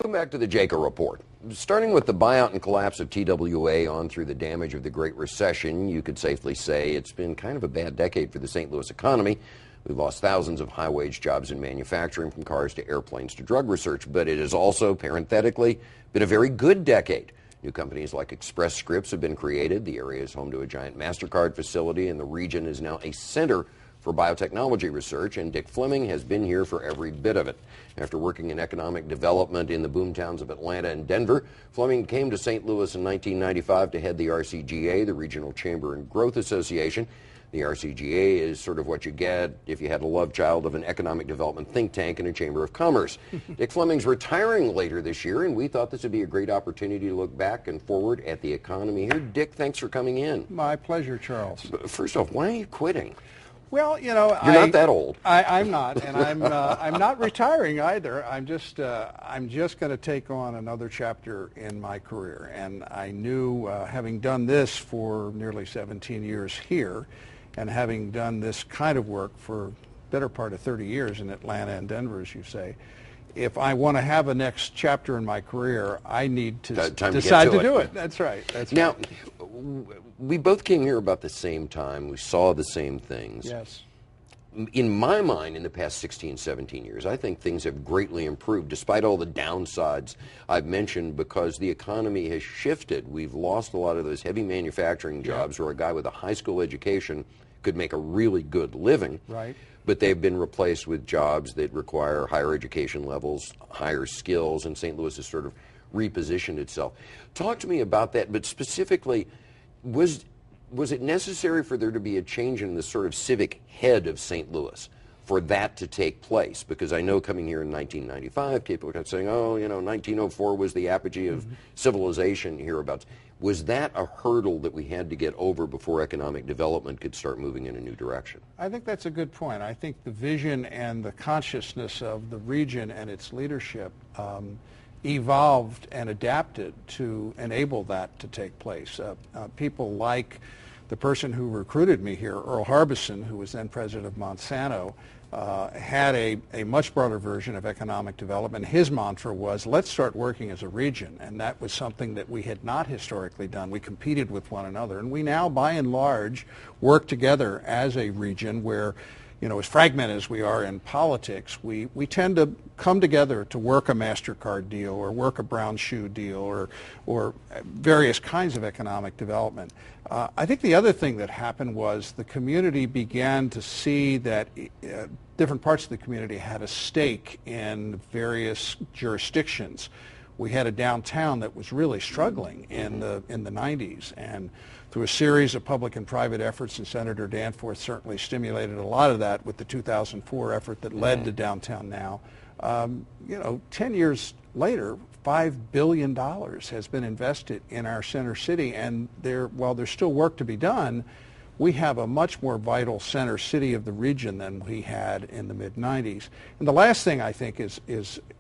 Welcome back to the Jaco Report. Starting with the buyout and collapse of TWA on through the damage of the Great Recession, you could safely say it's been kind of a bad decade for the St. Louis economy. We've lost thousands of high-wage jobs in manufacturing, from cars to airplanes to drug research. But it has also, parenthetically, been a very good decade. New companies like Express Scripts have been created. The area is home to a giant MasterCard facility, and the region is now a center for biotechnology research, and Dick Fleming has been here for every bit of it. After working in economic development in the boomtowns of Atlanta and Denver, Fleming came to St. Louis in 1995 to head the RCGA, the Regional Chamber and Growth Association. The RCGA is sort of what you get if you had a love child of an economic development think tank and a chamber of commerce. Dick Fleming's retiring later this year, and we thought this would be a great opportunity to look back and forward at the economy here. Dick, thanks for coming in. My pleasure, Charles. First off, why are you quitting? Well, you know, you're not that old. I'm not, and I'm not retiring either. I'm just going to take on another chapter in my career, and I knew, having done this for nearly 17 years here, and having done this kind of work for the better part of 30 years in Atlanta and Denver, as you say, if I want to have a next chapter in my career, I need to decide to do it. That's right. Now, we both came here about the same time. We saw the same things. Yes. In my mind, in the past 16, 17 years, I think things have greatly improved, despite all the downsides I've mentioned, because the economy has shifted. We've lost a lot of those heavy manufacturing jobs where a guy with a high school education could make a really good living. Right. But they've been replaced with jobs that require higher education levels, higher skills, and St. Louis has sort of repositioned itself. Talk to me about that, but specifically, was it necessary for there to be a change in the sort of civic head of St. Louis for that to take place? Because I know coming here in 1995, people kept saying, oh, you know, 1904 was the apogee of civilization hereabouts. Was that a hurdle that we had to get over before economic development could start moving in a new direction? I think that's a good point. I think the vision and the consciousness of the region and its leadership evolved and adapted to enable that to take place. People like the person who recruited me here, Earl Harbison, who was then president of Monsanto, had a much broader version of economic development. His mantra was, let's start working as a region, and that was something that we had not historically done. We competed with one another, and we now, by and large, work together as a region where, you know, as fragmented as we are in politics, we tend to come together to work a MasterCard deal or work a brown shoe deal or various kinds of economic development. I think the other thing that happened was the community began to see that different parts of the community had a stake in various jurisdictions. We had a downtown that was really struggling in the 90s, and through a series of public and private efforts, and Senator Danforth certainly stimulated a lot of that with the 2004 effort that led to Downtown Now. You know, 10 years later, $5 billion has been invested in our center city, and while there's still work to be done, we have a much more vital center city of the region than we had in the mid-90s. And the last thing I think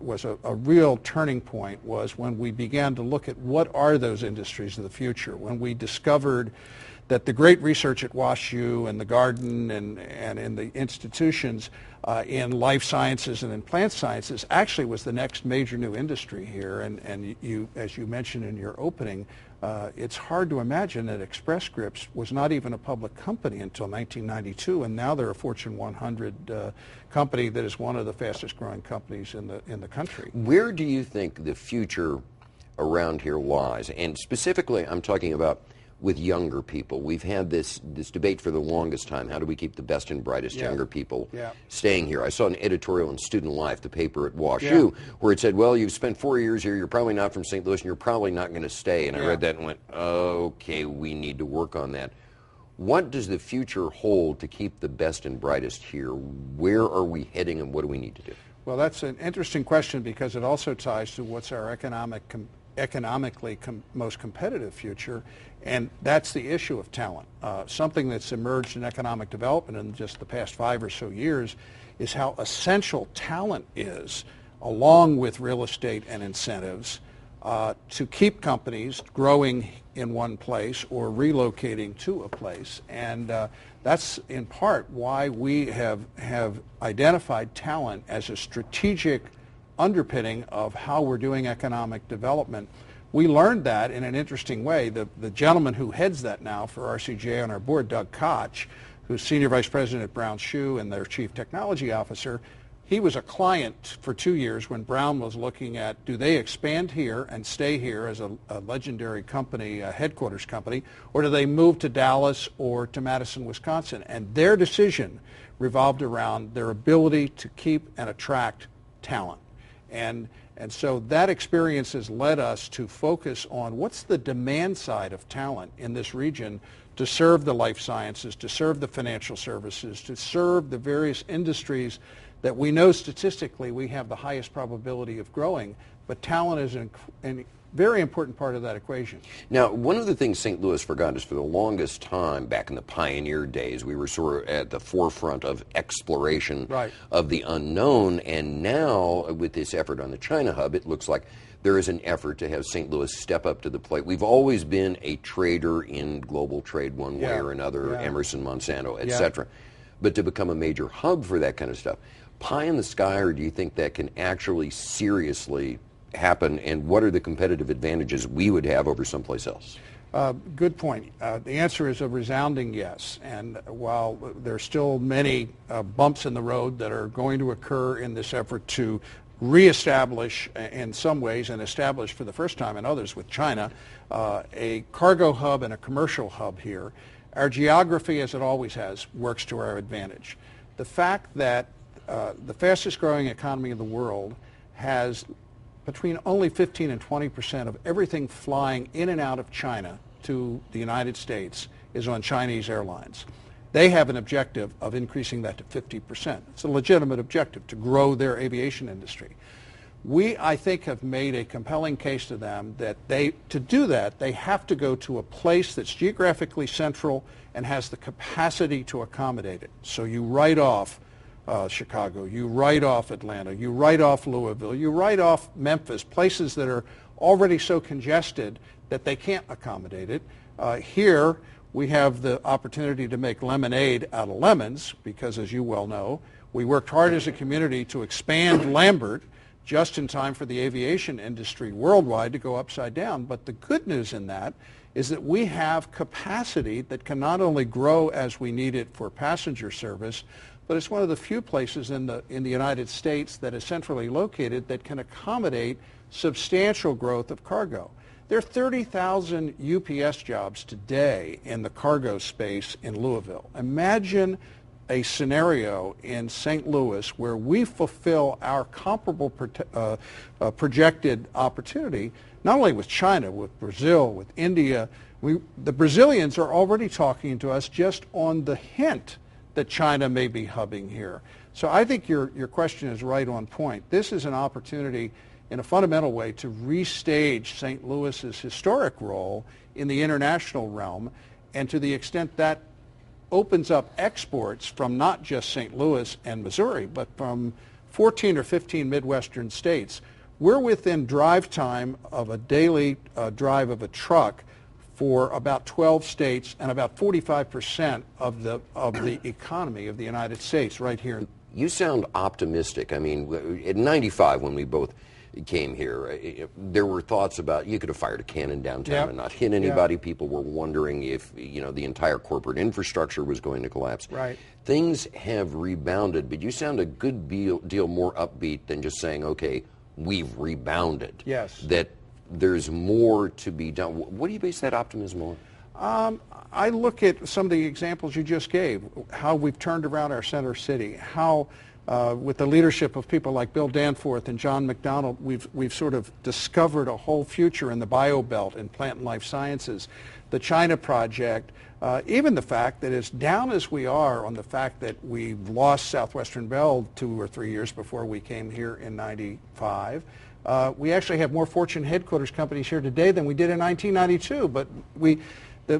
was a real turning point was when we began to look at what are those industries of the future, when we discovered that the great research at WashU and the Garden and in the institutions in life sciences and in plant sciences actually was the next major new industry here. And you, as you mentioned in your opening, it's hard to imagine that Express Scripts was not even a public company until 1992, and now they're a Fortune 100 company that is one of the fastest growing companies in the country. Where do you think the future around here lies? And specifically, I'm talking about with younger people. We've had this debate for the longest time. How do we keep the best and brightest younger people staying here? I saw an editorial in Student Life, the paper at WashU, where it said, well, you've spent 4 years here, you're probably not from St. Louis, and you're probably not going to stay. And I read that and went, okay, we need to work on that. What does the future hold to keep the best and brightest here? Where are we heading, and what do we need to do? Well, that's an interesting question because it also ties to what's our economically most competitive future, and that's the issue of talent. Something that's emerged in economic development in just the past 5 or so years is how essential talent is, along with real estate and incentives, to keep companies growing in one place or relocating to a place. And that's in part why we have identified talent as a strategic underpinning of how we're doing economic development. We learned that in an interesting way. The gentleman who heads that now for RCGA on our board, Doug Koch, who's Senior Vice President at Brown Shoe and their Chief Technology Officer, he was a client for 2 years when Brown was looking at, do they expand here and stay here as a legendary company, a headquarters company, or do they move to Dallas or to Madison, Wisconsin? And their decision revolved around their ability to keep and attract talent. And so that experience has led us to focus on what's the demand side of talent in this region to serve the life sciences, to serve the financial services, to serve the various industries that we know statistically we have the highest probability of growing, but talent is a very important part of that equation. Now, one of the things St. Louis forgot is for the longest time, back in the pioneer days, we were sort of at the forefront of exploration of the unknown, and now with this effort on the China Hub, it looks like there is an effort to have St. Louis step up to the plate. We've always been a trader in global trade one way or another, Emerson, Monsanto, et cetera, but to become a major hub for that kind of stuff, pie in the sky, or do you think that can actually seriously happen, and what are the competitive advantages we would have over someplace else? Good point. The answer is a resounding yes, and while there's still many bumps in the road that are going to occur in this effort to reestablish in some ways and establish for the first time in others with China a cargo hub and a commercial hub here, our geography, as it always has, works to our advantage. The fact that the fastest growing economy in the world has between only 15 and 20% of everything flying in and out of China to the United States is on Chinese airlines. They have an objective of increasing that to 50%. It's a legitimate objective to grow their aviation industry. We, I think, have made a compelling case to them that to do that, they have to go to a place that's geographically central and has the capacity to accommodate it. So you write off Chicago, you write off Atlanta, you write off Louisville, you write off Memphis, places that are already so congested that they can't accommodate it. Here, we have the opportunity to make lemonade out of lemons because, as you well know, we worked hard as a community to expand Lambert just in time for the aviation industry worldwide to go upside down. But the good news in that is that we have capacity that can not only grow as we need it for passenger service, but it's one of the few places in the United States that is centrally located that can accommodate substantial growth of cargo. There are 30,000 UPS jobs today in the cargo space in Louisville. Imagine a scenario in St. Louis where we fulfill our comparable projected opportunity, not only with China, with Brazil, with India. The Brazilians are already talking to us just on the hint that China may be hubbing here. So I think your question is right on point. This is an opportunity in a fundamental way to restage St. Louis's historic role in the international realm, and to the extent that opens up exports from not just St. Louis and Missouri, but from 14 or 15 Midwestern states. We're within drive time of a daily drive of a truck for about 12 states and about 45% of the economy of the United States right here. You sound optimistic. I mean, in '95 when we both came here, there were thoughts about you could have fired a cannon downtown and not hit anybody. People were wondering if the entire corporate infrastructure was going to collapse. Right. Things have rebounded, but you sound a good deal more upbeat than just saying, okay, we've rebounded. Yes. That there's more to be done. What do you base that optimism on? I look at some of the examples you just gave, how we've turned around our center city, how with the leadership of people like Bill Danforth and John McDonald, we've sort of discovered a whole future in the biobelt and plant and life sciences. The China project, even the fact that as down as we are on the fact that we lost Southwestern Bell 2 or 3 years before we came here in '95, we actually have more Fortune headquarters companies here today than we did in 1992. But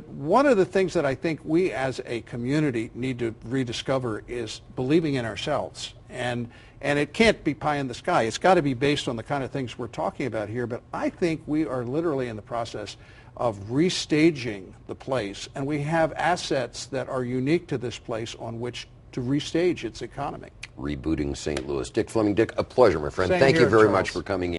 one of the things that I think we as a community need to rediscover is believing in ourselves. And it can't be pie in the sky. It's got to be based on the kind of things we're talking about here. But I think we are literally in the process of restaging the place. And we have assets that are unique to this place on which restage its economy. Rebooting St. Louis. Dick Fleming. Dick, a pleasure, my friend. Same Thank you here, very Charles. much for coming in.